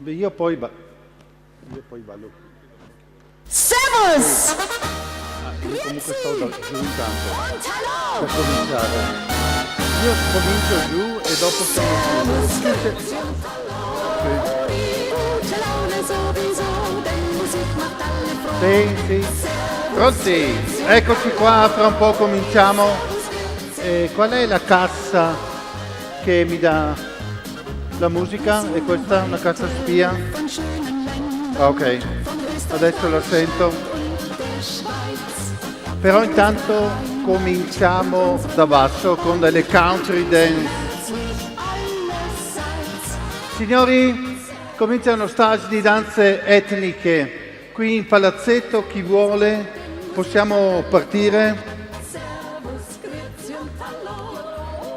Io poi ballo. Servus! Io comunque sto giù intanto per cominciare. Io comincio giù e dopo sono giù. Sì. Pronti? Eccoci qua, fra un po' cominciamo. Qual è la cassa che mi dà la musica? È questa una cassa spia? Ok, adesso la sento. Però intanto cominciamo da basso con delle country dance. Signori, comincia uno stage di danze etniche. Qui in palazzetto, chi vuole, possiamo partire.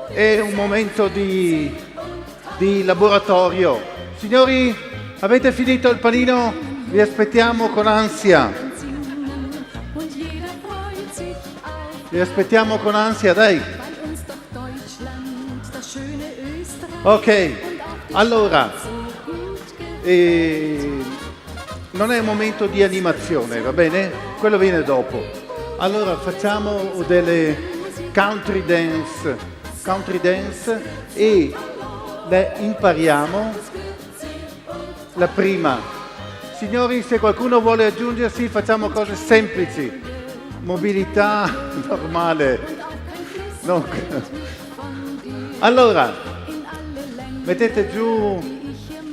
È un momento di laboratorio. Signori, avete finito il panino? Vi aspettiamo con ansia. Vi aspettiamo con ansia, dai. Ok, allora, non è un momento di animazione, va bene? Quello viene dopo. Allora facciamo delle country dance e impariamo la prima. Signori, se qualcuno vuole aggiungersi, facciamo cose semplici. Mobilità normale. No. Allora, mettete giù,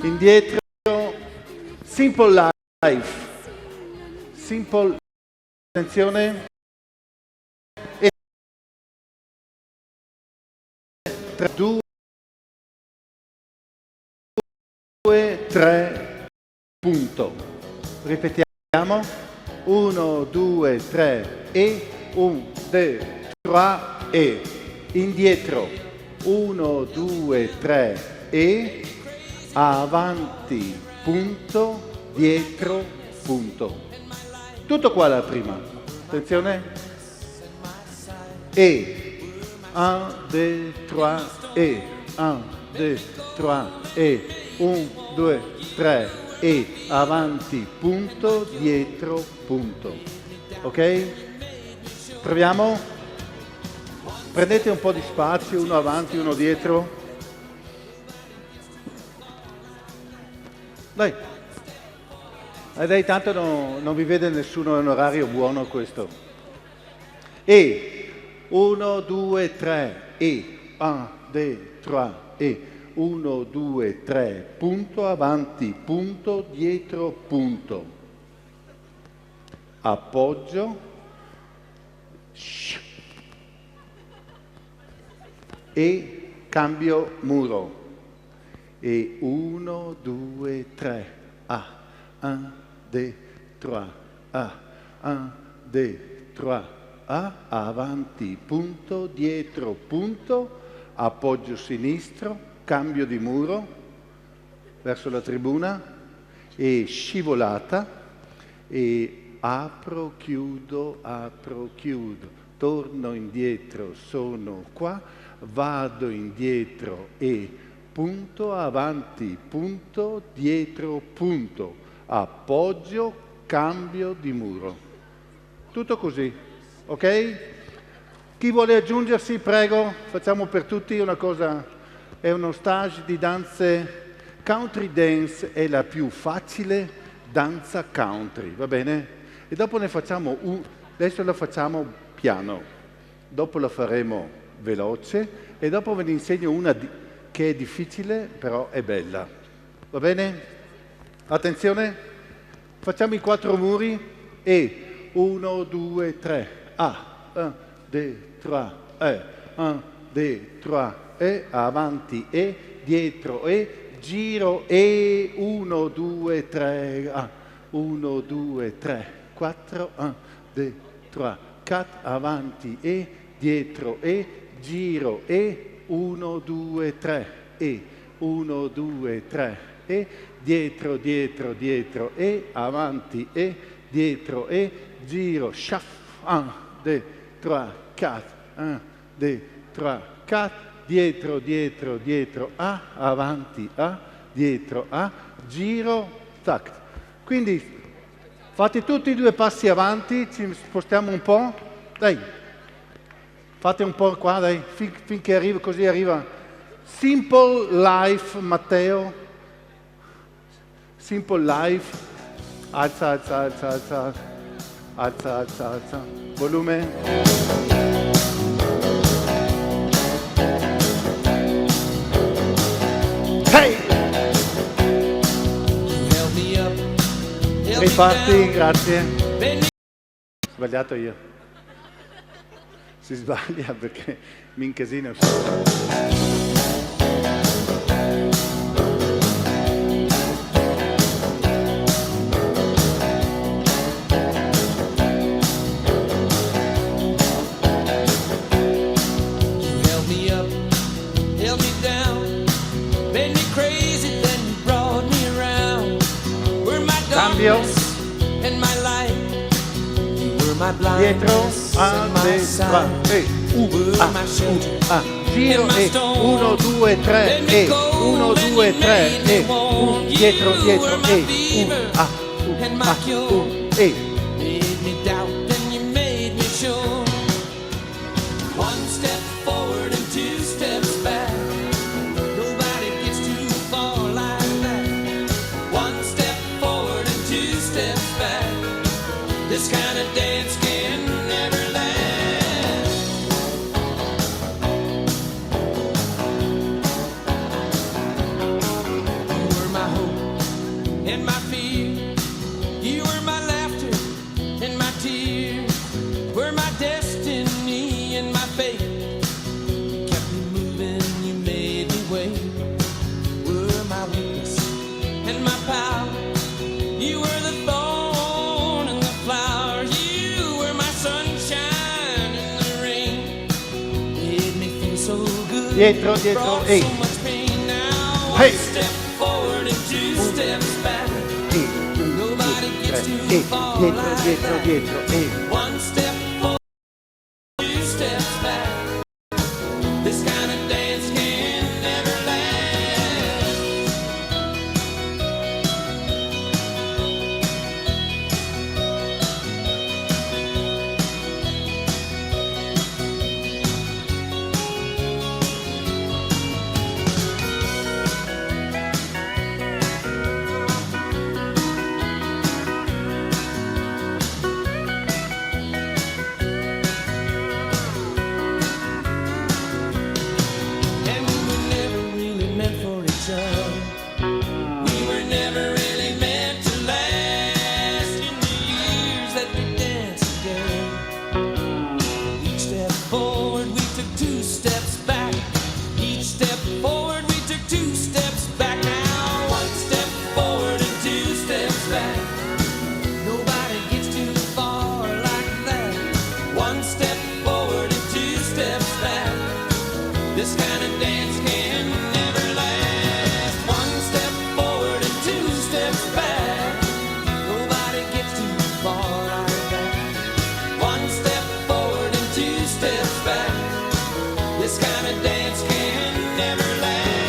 indietro, simple life. Simple, attenzione. E 3, 2, 3, punto. Ripetiamo. 1, 2, 3 e 1, 2, 3 e indietro. 1, 2, 3 e avanti, punto, dietro, punto. Tutto qua la prima. Attenzione. E 1, 2, 3 e 1, 2, 3 e 1, 2, 3 e avanti, punto, dietro, punto. Ok? Proviamo? Prendete un po' di spazio, uno avanti, uno dietro. Dai. Dai, tanto non vi vede nessuno, è un orario buono questo. E 1, 2, 3 e 1, 2, 3 e 1, 2, 3, punto, avanti, punto, dietro, punto. Appoggio. E cambio muro. E 1, 2, 3. 1, 2, 3. 1, 2, 3. Avanti, punto, dietro, punto. Appoggio sinistro. Cambio di muro verso la tribuna e scivolata e apro, chiudo, torno indietro, sono qua, vado indietro e punto, avanti, punto, dietro, punto, appoggio, cambio di muro. Tutto così, ok? Chi vuole aggiungersi, prego, facciamo per tutti una cosa. È uno stage di danze. Country dance è la più facile danza country, va bene? E dopo ne facciamo adesso la facciamo piano, dopo la faremo veloce e dopo ve ne insegno una che è difficile, però è bella. Va bene? Attenzione, facciamo i 4 muri e 1, 2, 3. 1, 2, 3, 1, 2, 3, e, avanti, e, dietro, e, giro, e, 1, 2, 3, 1, 2, 3, 4, 1, 2, 3, 4, avanti, e, dietro, e, giro, e, 1, 2, 3, e, 1, 2, 3, e, dietro, dietro, dietro, e, avanti, e, dietro, e, giro, shuff, 1, 2, 3, 4, 1, 2, 3, 4, dietro, dietro, dietro, A, avanti, A, dietro, A, giro, tac. Quindi fate tutti i 2 passi avanti, ci spostiamo un po', dai, fate un po' qua, dai, finché arriva, così arriva. Simple Life, Matteo, Simple Life, alza, alza, alza, alza, alza, alza, alza, volume. Hey! Riparti, grazie. Sbagliato io. Si sbaglia perché mi incasino. Cambio. Dietro, a destra, e, giro, e, 1, 2, 3, e, 1, 2, 3, e, dietro, dietro, e, e. This kind of dance can never last. You were my hope and my fear. You were my laughter and my tears. Were my destiny and my fate. You kept me moving, you made me wait. Were my weakness and my power. You were the thorn and the flower. You were my sunshine in the rain. Made me feel so good. Dietro, dietro, Brought e. so much pain. Now Hey. one step forward and 2 steps back. Nobody gets too far Dietro, like dietro, that. dietro, e. One step forward, 2 steps back. This kind of dance can never last. And we were never really meant for each other. We were never really meant to last. In the years that we danced together, each step forward we took 2 steps back. Each step forward we took 2 steps back. Now one step forward and 2 steps back. Nobody gets too far like that. One step forward and 2 steps back. This kind of dance can never last. One step forward and 2 steps back. Nobody gets too far like that. One step forward and 2 steps back. This kind of dance can never last.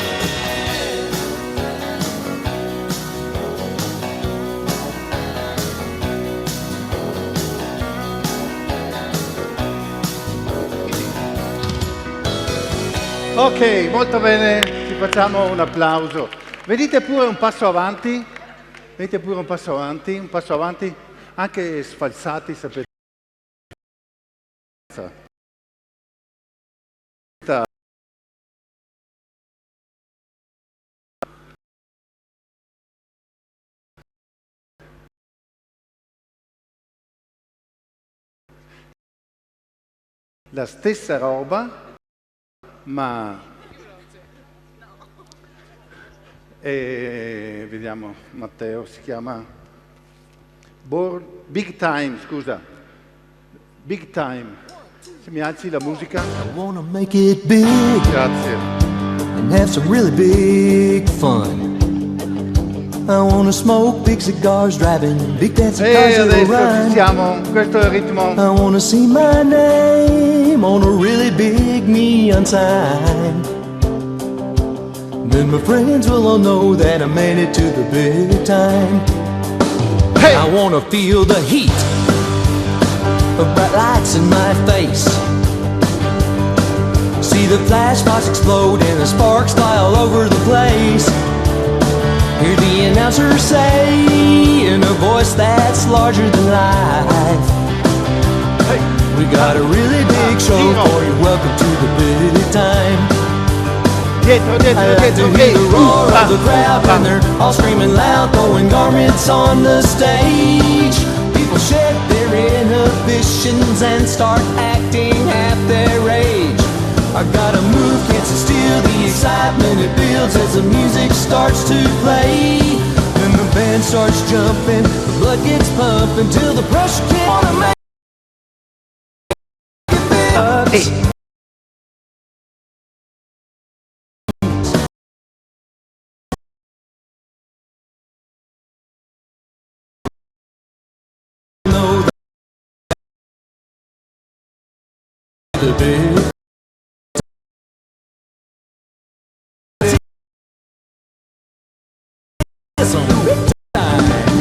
Ok, molto bene, ci facciamo un applauso. Vedete pure un passo avanti? Vedete pure un passo avanti, anche sfalsati, sapete. La stessa roba, ma vediamo, Matteo si chiama Big Time, scusa, Big Time. Se mi alzi la musica. I wanna make it big Grazie. and have some really big fun. I wanna smoke big cigars, driving big dancing E cars that'll adesso ci run. siamo, questo è il ritmo. I wanna see my name on a really big neon sign. Then my friends will all know that I made it to the big time. Hey! I wanna feel the heat of bright lights in my face. See the flash sparks explode and the sparks fly all over the place. Hear the announcer say in a voice that's larger than life, Hey! we got a really big show for you, welcome to the big time. Dietro, I dietro, like dietro. to hear the roar of the crowd when they're all screaming loud, throwing garments on the stage. People shed their inhibitions and start acting half their age. I gotta move, can't sit still, the excitement it builds as the music starts to play. Then the band starts jumping, the blood gets pumping till the pressure can't wanna make it big. Hey! Know the big some big time.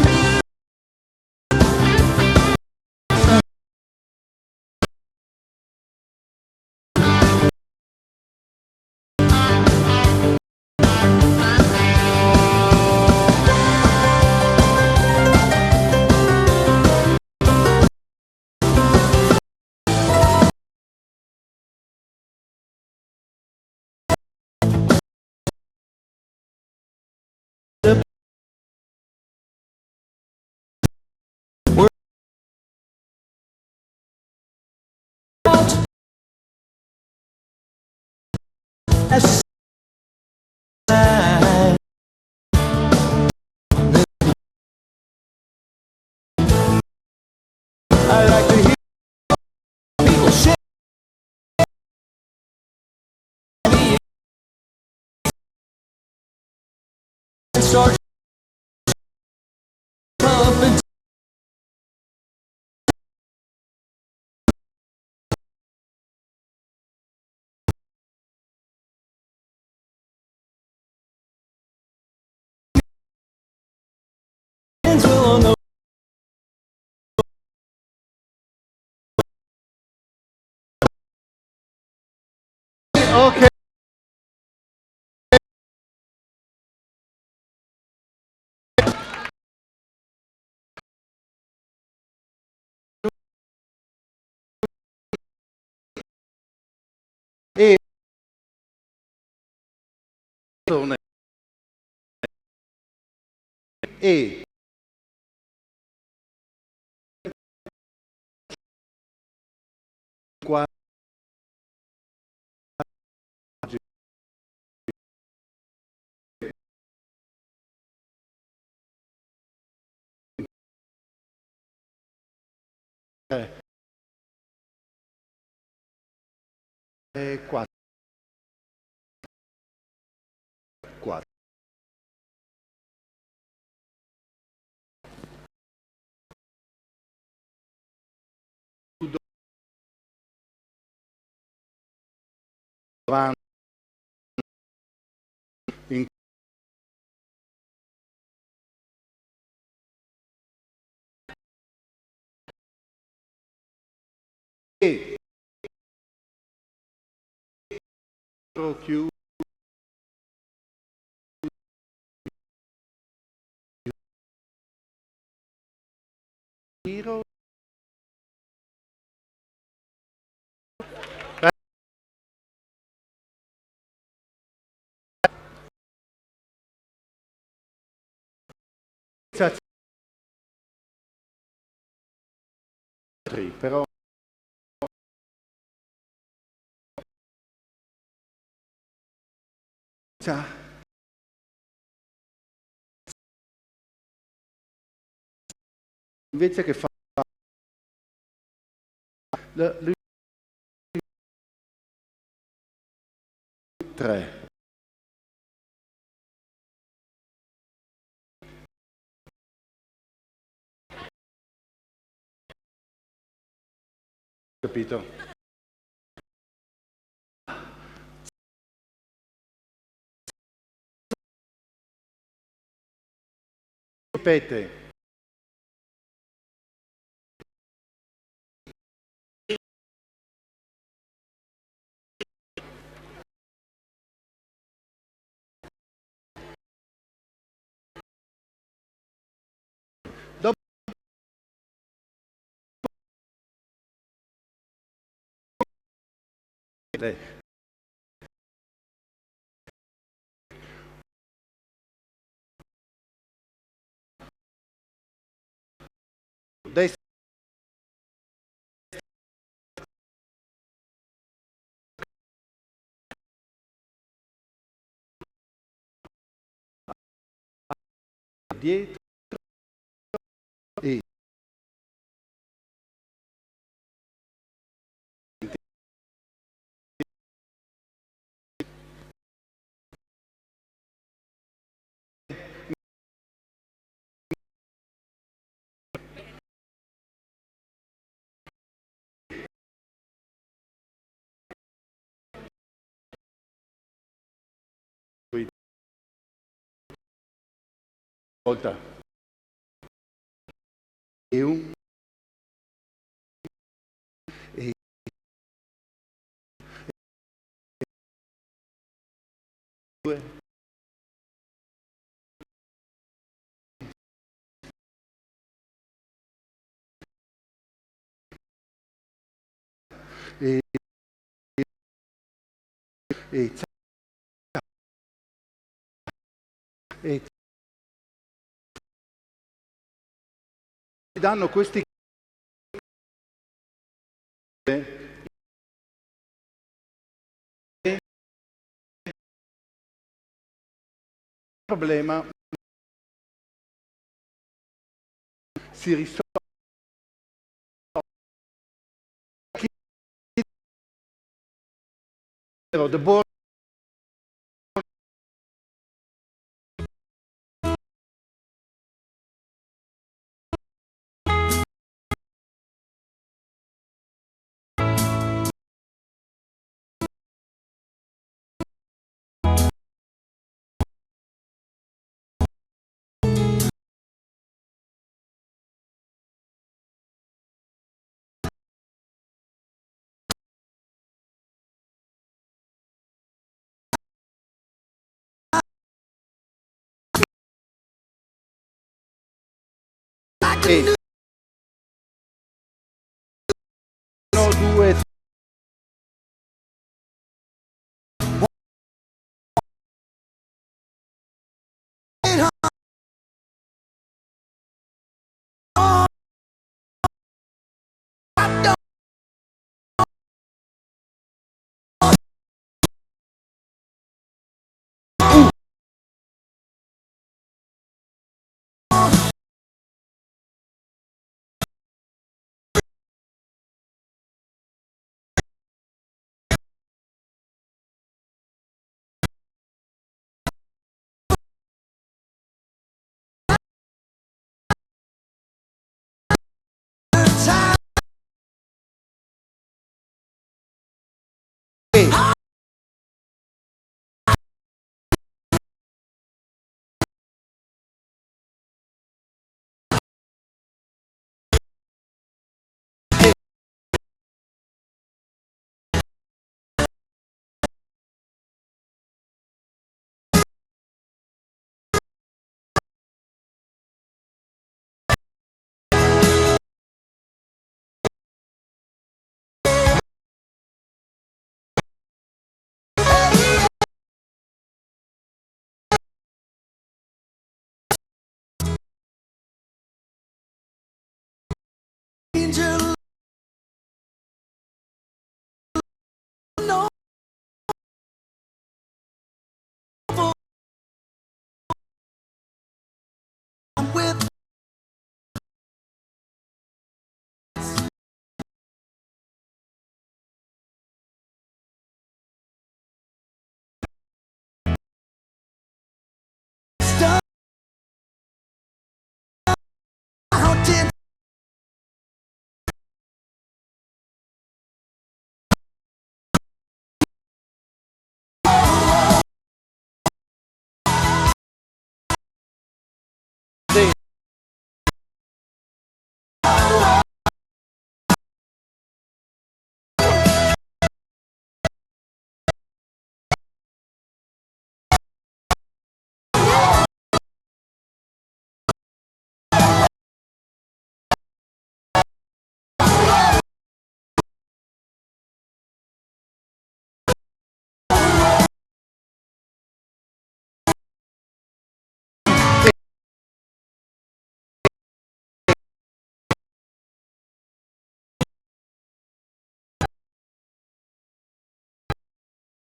That's time. I like to hear people shake and start pumping. Friends will all know. Ok. E e qua quattro, quattro. Avanti in e chiuso. Giro. Però Ciao. Invece che fa lui 3. Capito? Ripete. Dopo destra, dietro e volta. E un e due e e e ti danno questi problema si risolve. The board e sono due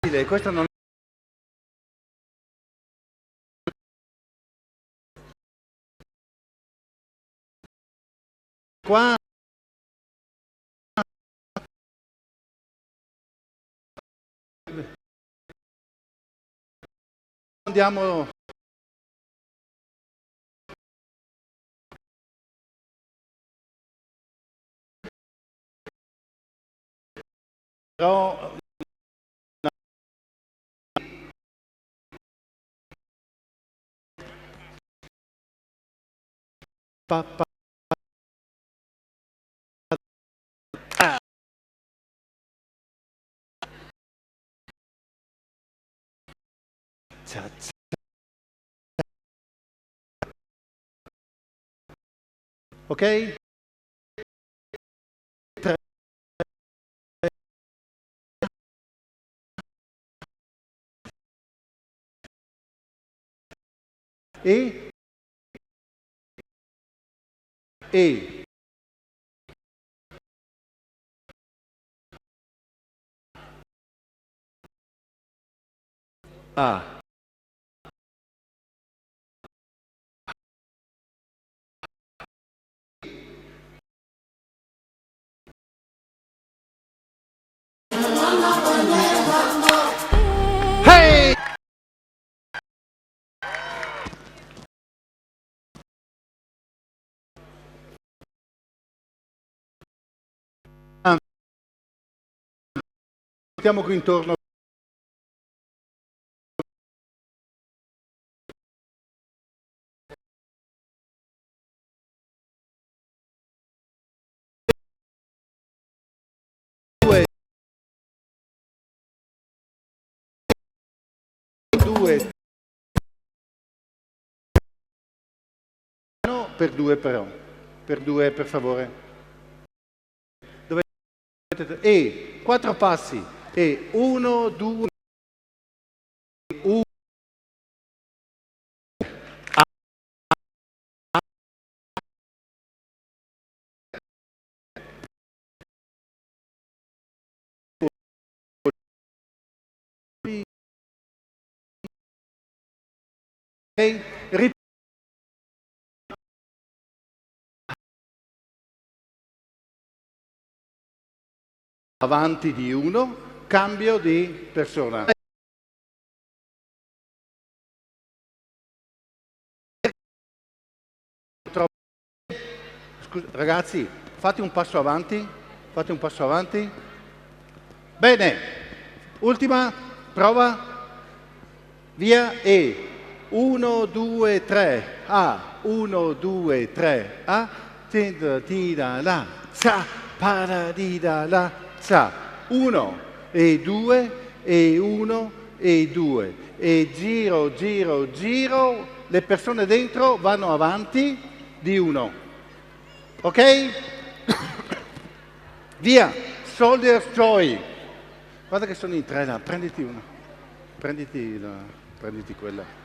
Questo non qua andiamo però pa, pa, ah. Cia, cia. Ok? Tre. E A. Hey! Mettiamo qui intorno. Due. No, per due però. Per due, per favore. Dove... E 4 passi. E 1, 2, 1. Avanti di 1, cambio di persona. Scusa, ragazzi, fate un passo avanti. Fate un passo avanti. Bene, ultima prova. Via e 1, 2, 3, A, 1, 2, 3, A, tira la, sa, paradida la, sa, 1 e 2 e 1 e 2 e giro, giro, giro, le persone dentro vanno avanti di 1, ok? Via, Soldier's Joy, guarda che sono in 3 là, prenditi una, prenditi quella.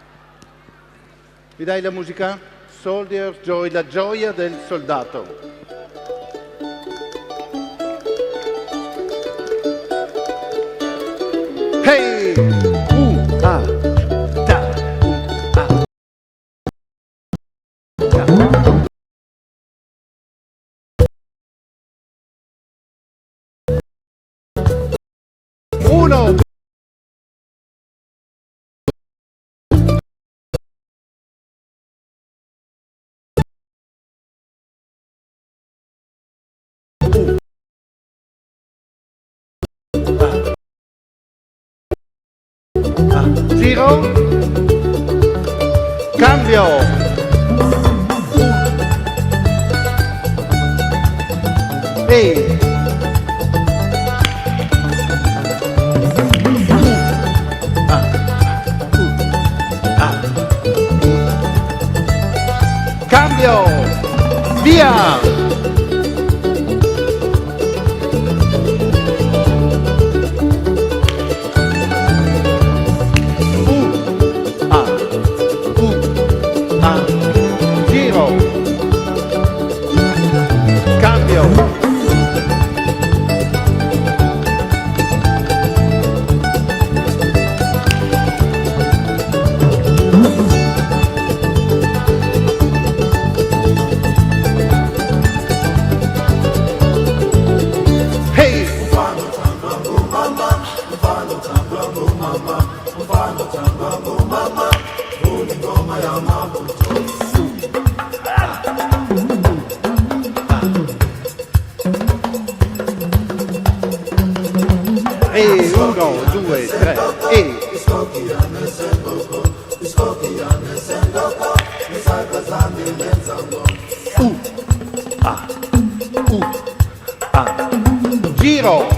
Mi dai la musica? Soldier's Joy, la gioia del soldato. Hey! Ah! Ta! Ah! Ta! Uno! Giro, cambio, e cambio, via. E 1, 2, 3, e. Giro.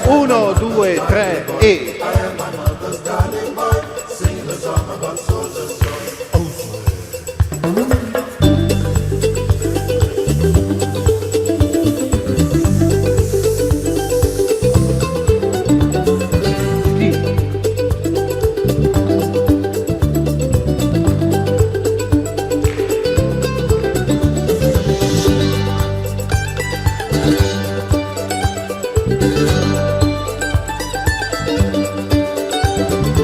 1, 2, 3, e.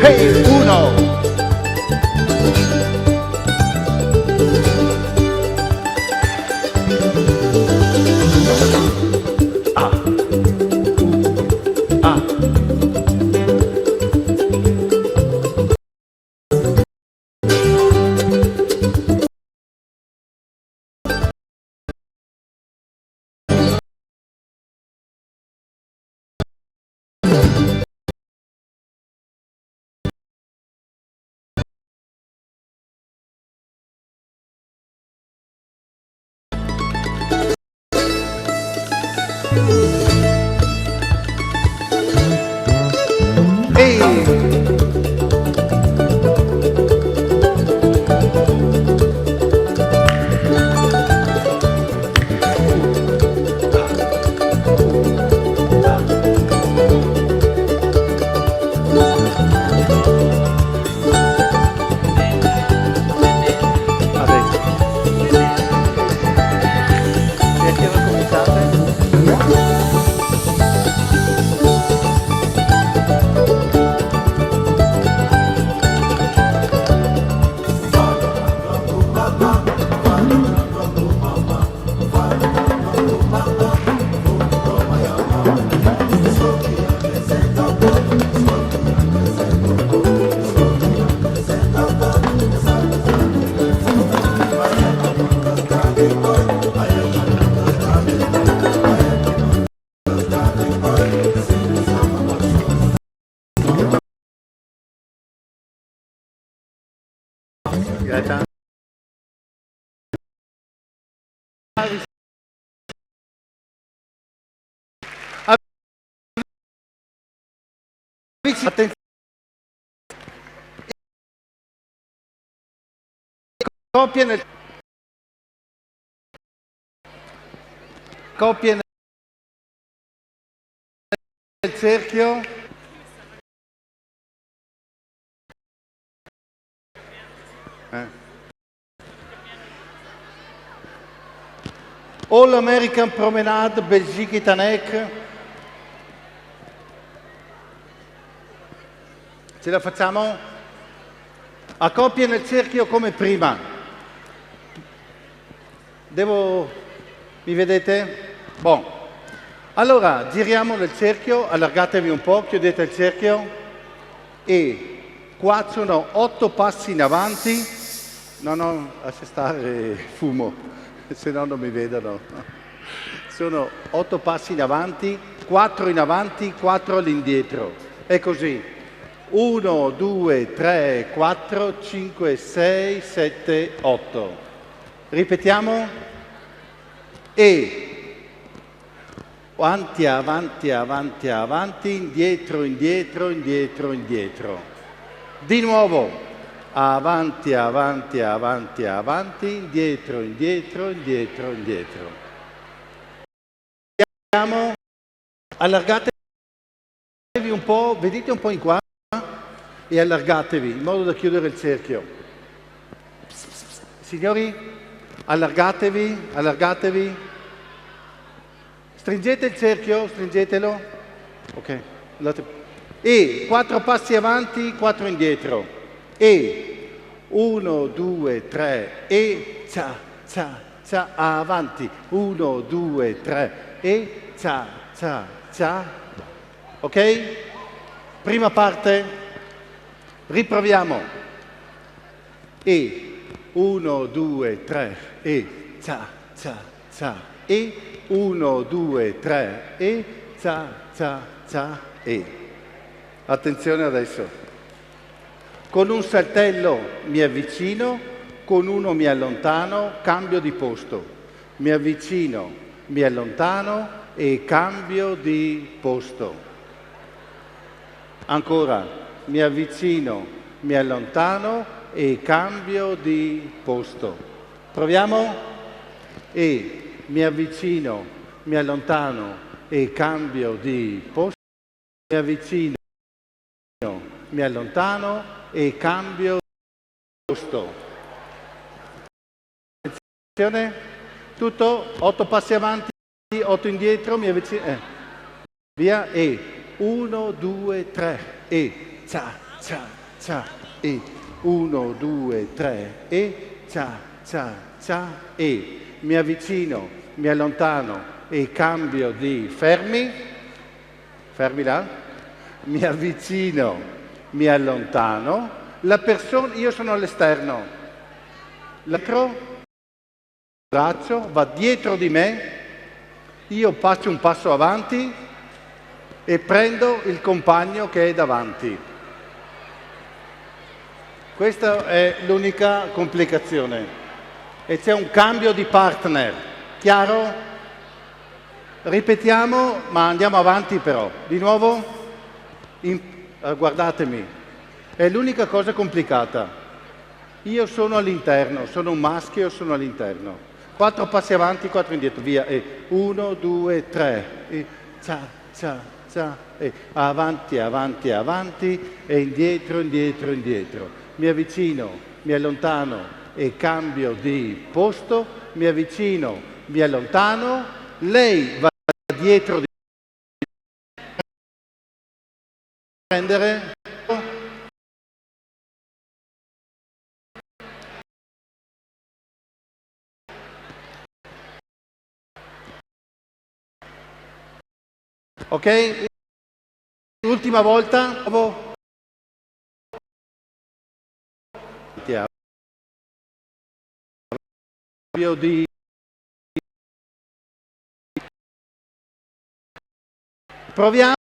Hey, 1. Attenzione. Coppie nel cerchio. All American Promenade, Belgique Itanek. Ce la facciamo? A coppie nel cerchio come prima. Mi vedete? Buon. Allora, giriamo nel cerchio, allargatevi un po', chiudete il cerchio e qua sono 8 passi in avanti. No, lascia stare fumo, se no non mi vedono. Sono 8 passi in avanti, 4 in avanti, 4 all'indietro. È così. 1, 2, 3, 4, 5, 6, 7, 8. Ripetiamo. E avanti, avanti, avanti, avanti, indietro, indietro, indietro, indietro. Di nuovo. Avanti, avanti, avanti, avanti, indietro, indietro, indietro, indietro. Allargatevi un po', vedete un po' in qua e allargatevi in modo da chiudere il cerchio. Signori, allargatevi, allargatevi. Stringete il cerchio, stringetelo. Ok. E 4 passi avanti, 4 indietro. E 1, 2, 3 e cia, cia, cia, avanti. 1, 2, 3 e cia, cia, cia. Ok? Prima parte, riproviamo. E, 1, 2, 3, e, za, za, za, e, 1, 2, 3, e, za, za, za, e. Attenzione adesso. Con un saltello mi avvicino, con uno mi allontano, cambio di posto. Mi avvicino, mi allontano e cambio di posto. Ancora, mi avvicino, mi allontano e cambio di posto. Proviamo? E mi avvicino, mi allontano e cambio di posto. Mi avvicino, mi allontano e cambio di posto. Attenzione, tutto, 8 passi avanti, 8 indietro, mi avvicino, via, e 1, 2, 3, e, za, za, za, e, 1, 2, 3, e, za, za, za, e, mi avvicino, mi allontano e cambio di, fermi là, mi avvicino, mi allontano, la persona, io sono all'esterno, l'altro braccio va dietro di me, io faccio un passo avanti e prendo il compagno che è davanti. Questa è l'unica complicazione. E c'è un cambio di partner. Chiaro? Ripetiamo, ma andiamo avanti però. Di nuovo? Guardatemi. È l'unica cosa complicata. Io sono all'interno, sono un maschio, sono all'interno. 4 passi avanti, 4 indietro, via. E 1, 2, 3. E za, za. E avanti, avanti, avanti e indietro, indietro, indietro. Mi avvicino, mi allontano e cambio di posto, mi avvicino, mi allontano, lei va dietro di prendere. Ok? L'ultima volta. Di proviamo.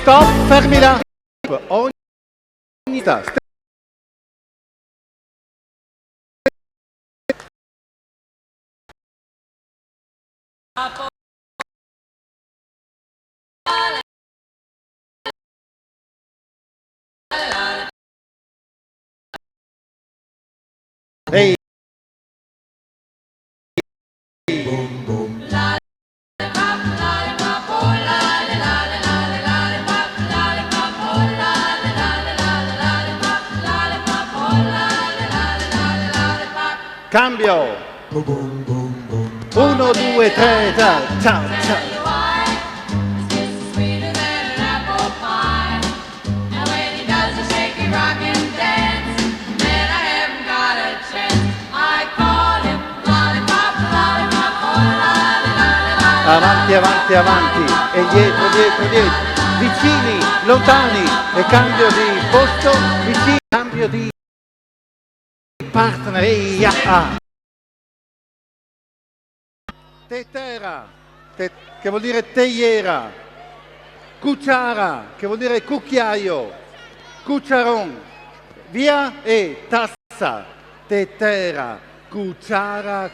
Stop, fermi là. Ogni tasta. Ehi. Cambio. 1, 2, 3, ciao, ciao, ciao. Rock and dance, man, I haven't got a chance. I call him Lollipop. avanti, avanti, avanti, e dietro, dietro, dietro, vicini, lontani, e cambio di posto, vicini, cambio di partner, tetera, che vuol dire teiera, cucciara, che vuol dire cucchiaio, cucciaron, via e tazza, tetera, cucciara,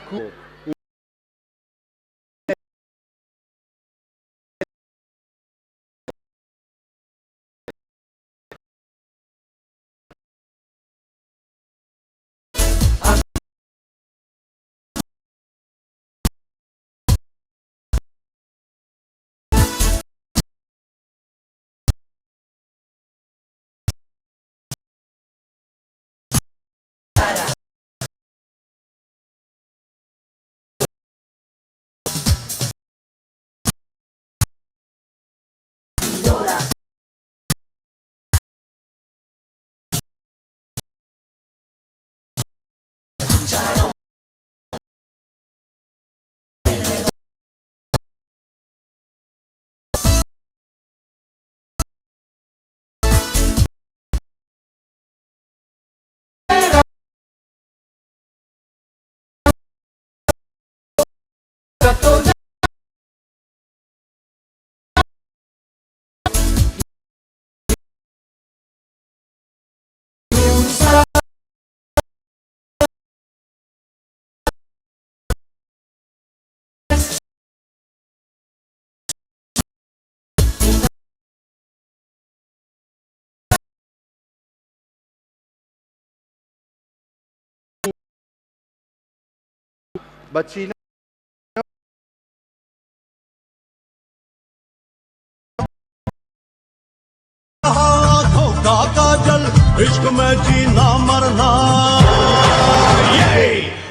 bacino. धोखा का जल इश्क में जीना मरना ये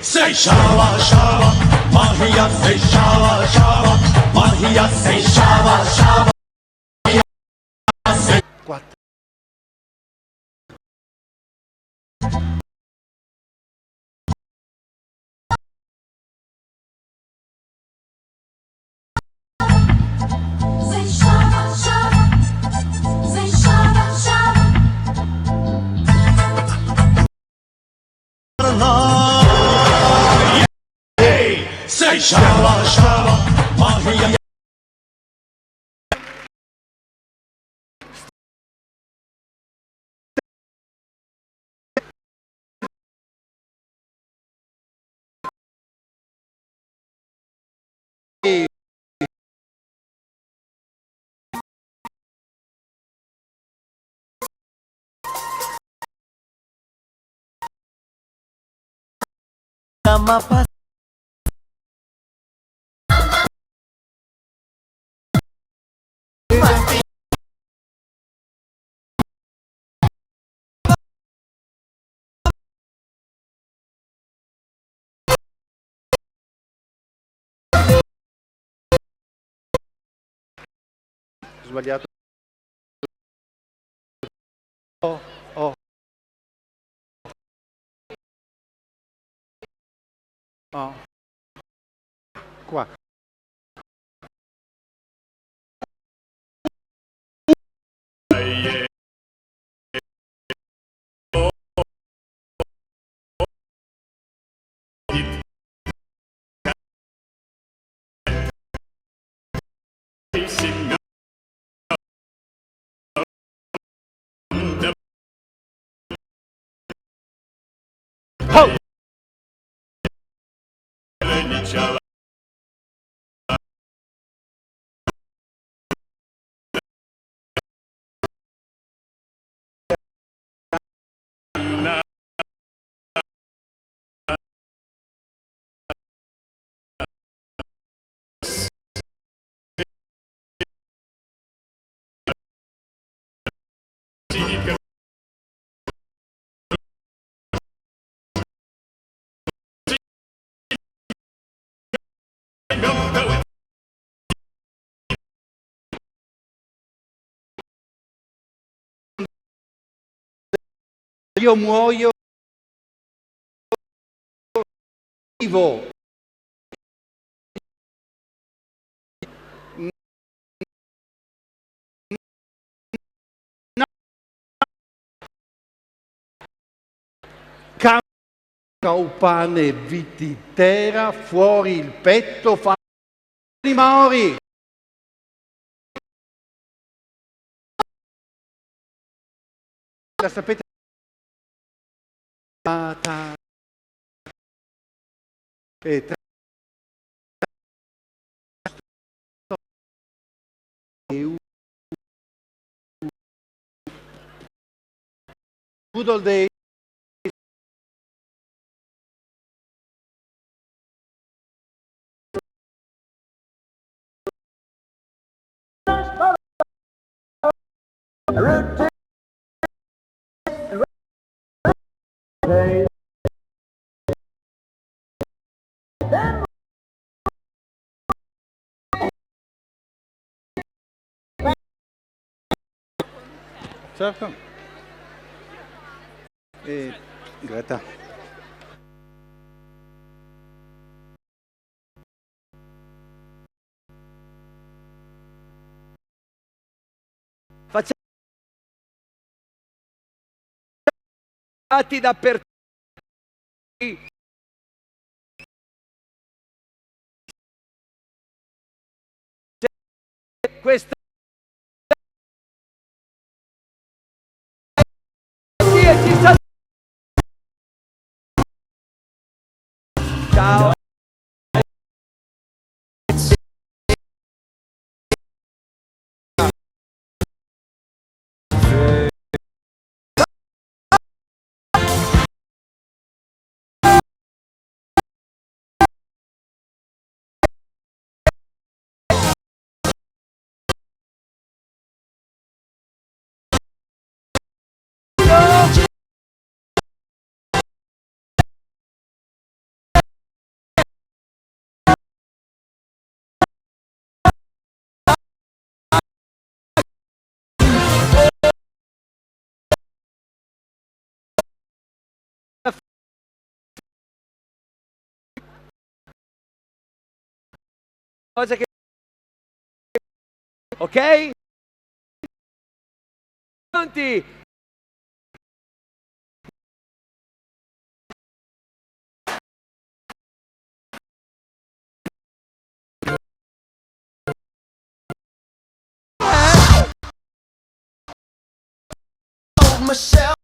say shawa shawa mahiya say shawa shawa mahiya say shawa shawa Quattro. Say shaba shaba, say shaba shaba. मरना ये say shawa shawa mahiya Sbagliato. Oh, oh. Oh. Qua. Oh. Io muoio vivo. Cau pane vititera, fuori il petto, fa di mori. La sapete? E tra Good old days. Certo. E Greta. Facciamo dappertutto. Questa ci sta. Ciao. Cosa che ok? Pronti? Michelle.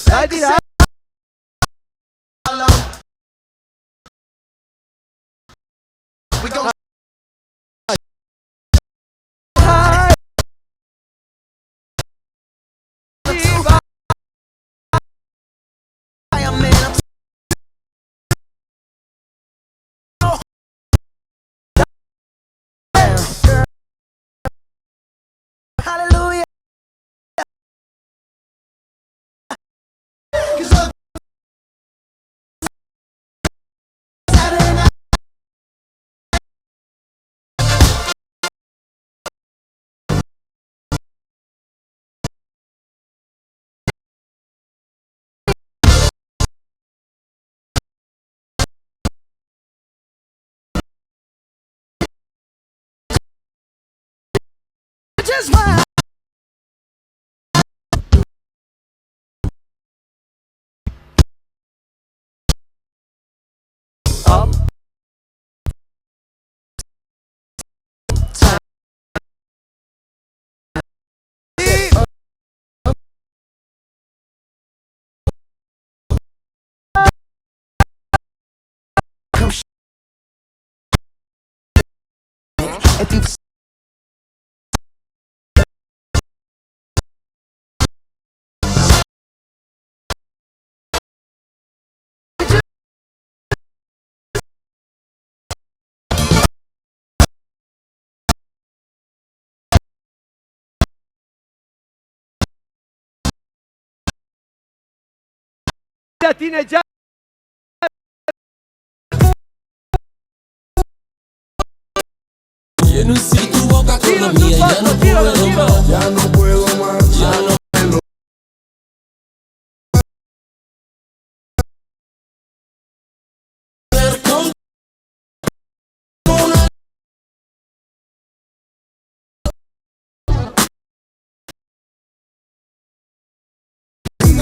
Dai di là. We gon' hallelujah. 'Cause on Saturday night, just why Up. if you've tineggiare. Si tu boca con la mía, ya no Tíralo, puedo tíralo. más. Ya no puedo más. Ya no. Con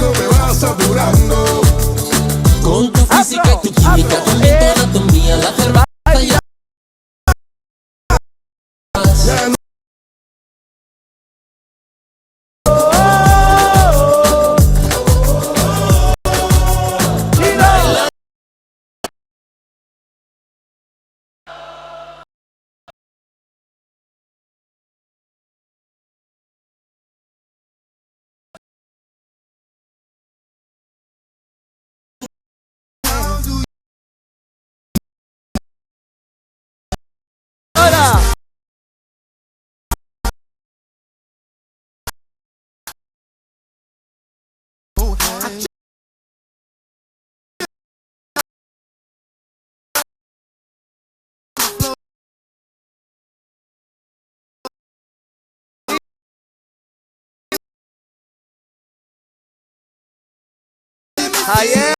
Me vas saturando. Con tu física y tu química, también tu anatomía, la cerveza ya. Ya no Ora. Ayer.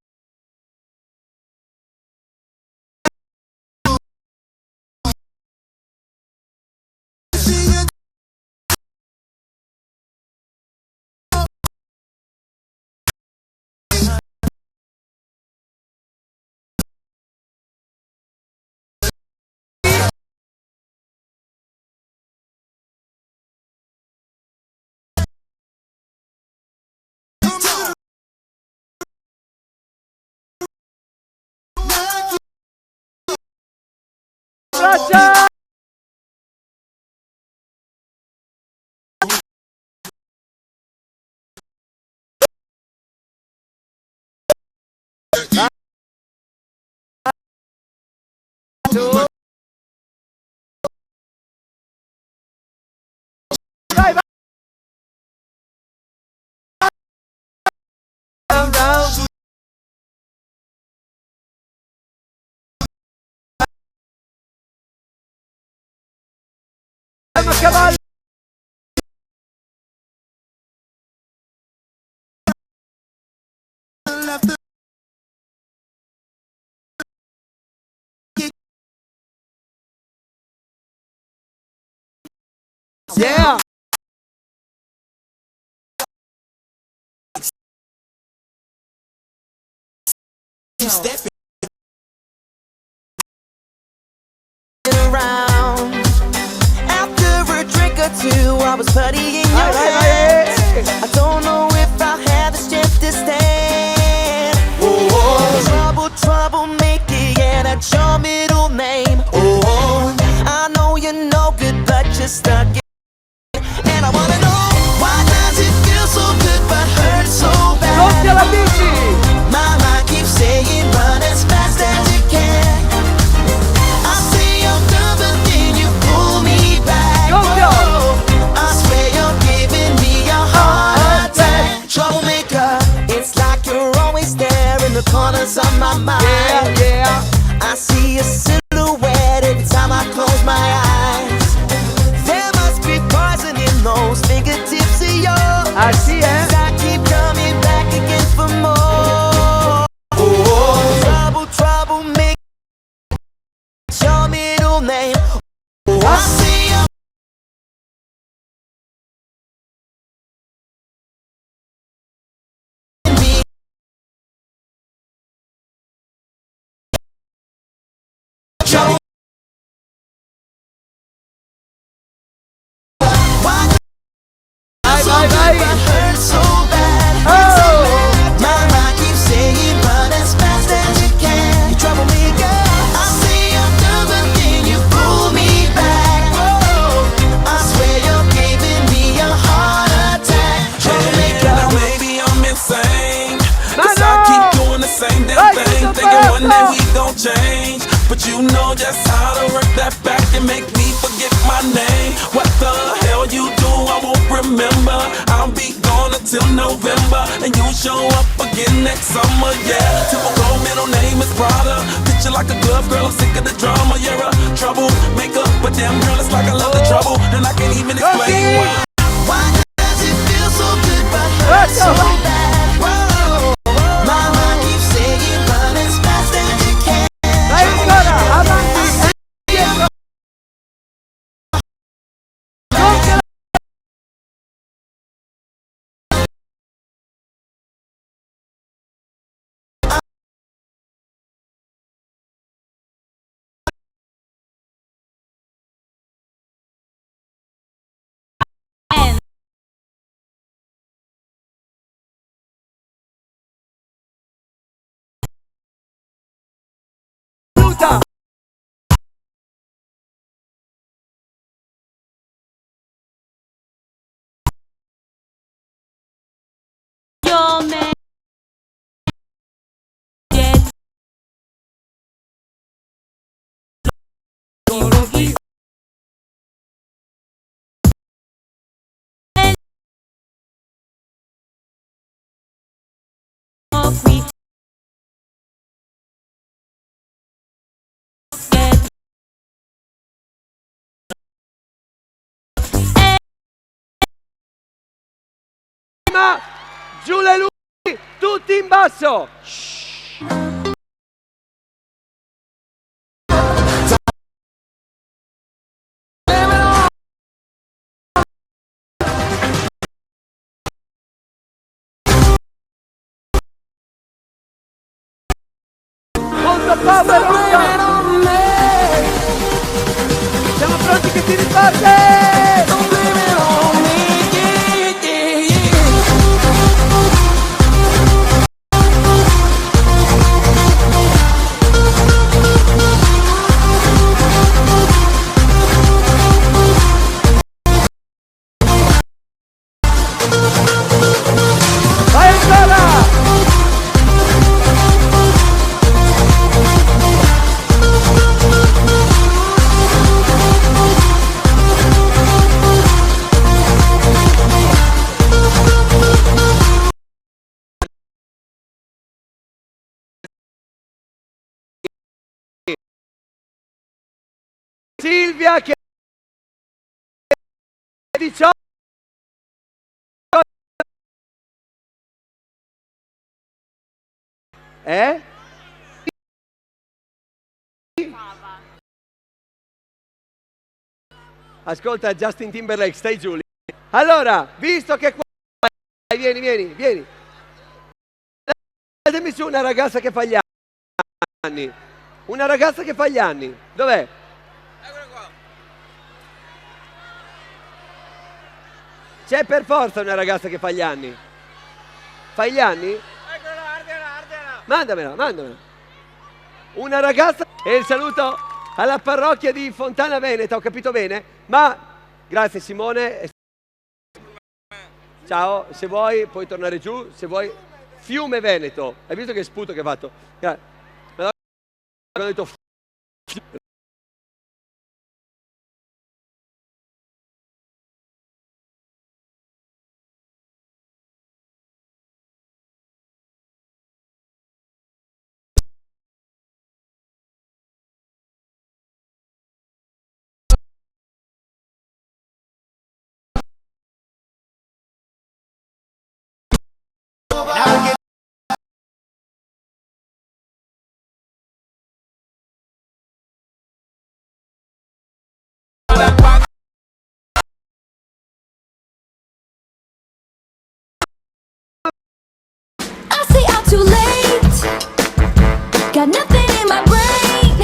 Braccia! Vai, vai! Round, round. A cavallo! Yeah! Step Around. After a drink or two, I was putty in your Vai, vai, hands. vai! I don't know if I had the strength to stand. Trouble, troublemaker, yeah, that's your middle name. Oh, I know you're no good, but you're stuck in. And I wanna know, why does it feel so good but hurt so Pronti alla bad? bici! My mind keeps saying run as fast as you can. I say I'm done, but then you pull me back. Go, go. Oh, I swear you're giving me a heart attack. Troublemaker, it's like you're always there in the corners of my mind. Yeah, yeah! I see a silhouette every time I close my eyes. There must be poison in those fingertips of yours. Así è! I keep coming back again for more. Trouble, trouble, make your middle name. I see you. Trouble. Why Vai, vai, vai! but hurt so bad? Oh! My mind keeps saying run as fast as you can. You troublemaker. I say I'm done, but then you pull me back. Oh, I swear you're giving me a heart attack. Troublemaker. Now maybe I'm insane, cause Mano! I keep doing the same damn Hey, thing, Mr. thinking one day Barco! we gon' change. But you know just how to work that back and make me forget my name. What the hell you do, I won't remember. I'll be gone till November, and you'll show up again next summer. Yeah, typical middle name is Prada. Picture like a glove, girl, I'm sick of the drama. You're a troublemaker, but damn girl, it's like I love the trouble, and I can't even explain why. Why does it feel so good but hurt so bad? Whoa, my heart keeps saying run as fast as you can. Dai ancora, avanti. Puta. Your man dead. Off me. Dead. Ma giù le luci, tutti in basso. Molto power, siamo pronti che si riparte. Vai ancora! Silvia che 18. Ascolta Justin Timberlake, stai giù lì. Allora, visto che qua... Vieni. Datemi su una ragazza che fa gli anni. Una ragazza che fa gli anni. Dov'è? Eccola qua. C'è per forza una ragazza che fa gli anni. Fai gli anni? Eccola, ardela. Mandamela. Una ragazza e il saluto alla parrocchia di Fontana Veneta, ho capito bene? Ma grazie Simone. Ciao, se vuoi puoi tornare giù, se vuoi. Fiume Veneto. Hai visto che sputo che ha fatto? Ho detto I say I'm too late. Got nothing in my brain.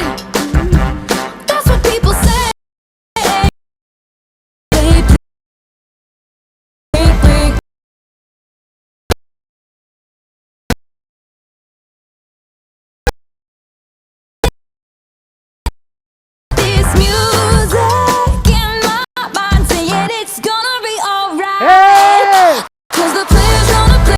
That's what people say. This music in my mind saying it's gonna be alright. 'Cause the player's gonna play.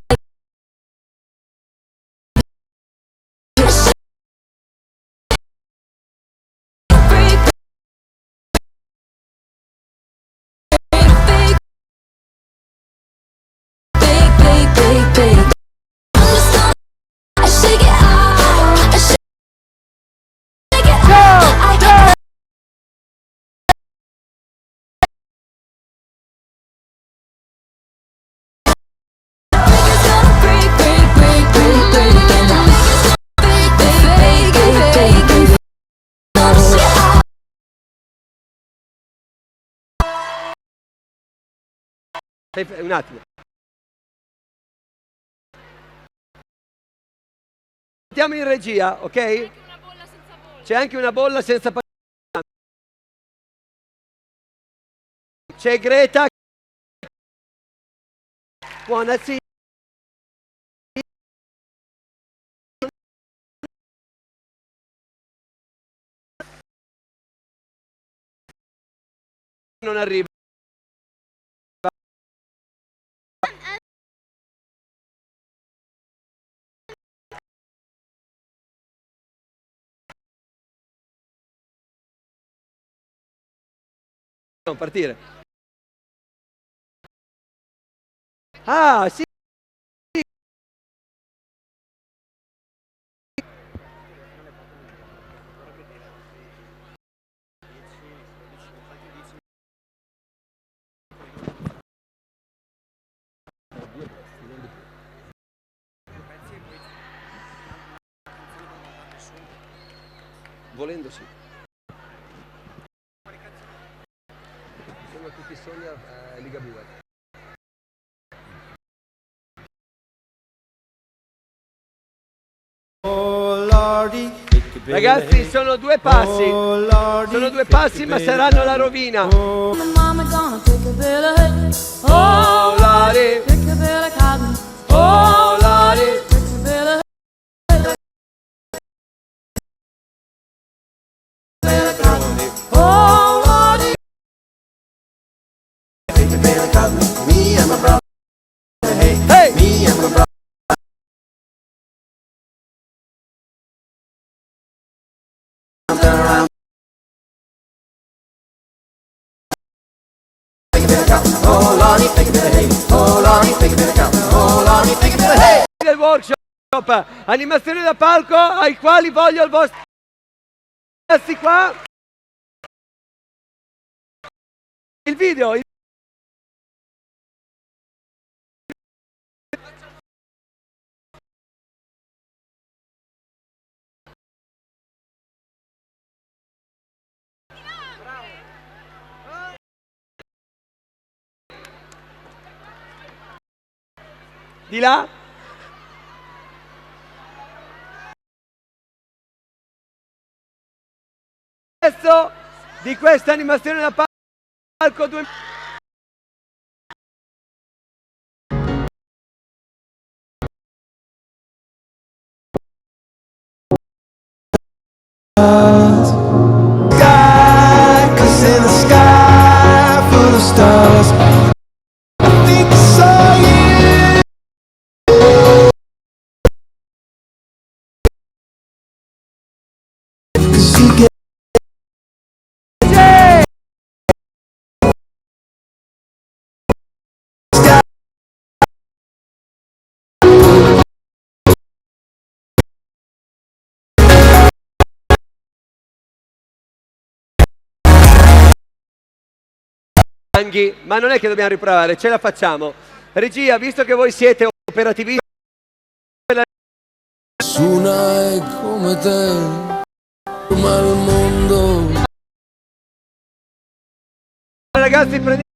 Un attimo. Andiamo in regia, ok? C'è anche una bolla senza passare. C'è Greta. Buonasera. Non arriva. Non partire. Ah, sì. Volendo sì. Sono tutti sogni a Ligabue. Ragazzi, sono due passi. Sono due passi, ma saranno la rovina. My mama gonna take a bill of hay. Oh, Lordy. Take a bill of cotton. Oh, Lordy. Take a bill of oh, Lordy. Hey! Del workshop, animazioni da palco ai quali voglio il vostro ragazzi qua. Il video. Di là. Adesso di questa animazione da palco 2 'Cause in the sky full of stars, I think I saw you. 'Cause you get ma non è che dobbiamo riprovare, ce la facciamo. Regia, visto che voi siete operativisti, Nessuna è come te, ma il mondo ragazzi, prendete